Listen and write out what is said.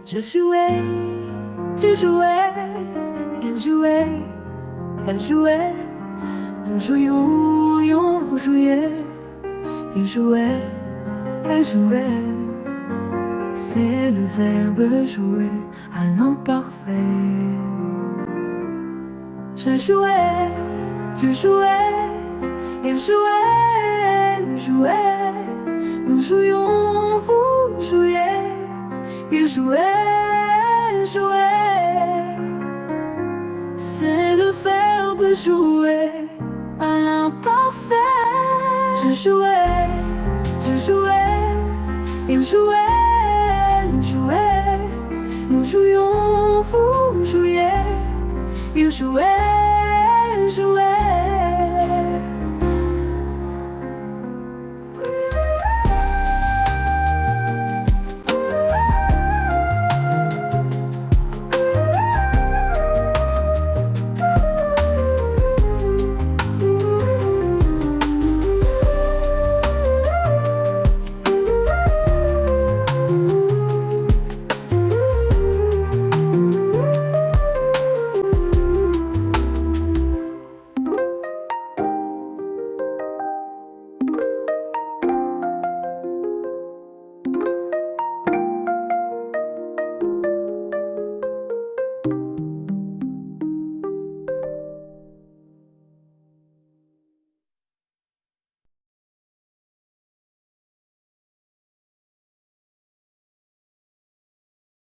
Je jouais, tu jouais, il jouait, elle jouait. Nous jouions, vous jouiez, il jouait, elle jouait. C'est le verbe jouer à l'imparfait. Je jouais, tu jouais, il jouait, elle jouait. Nous jouions, vous jouiez, il jouait, elle jouait. C'est le verbe jouer à l'imparfait. Je jouais.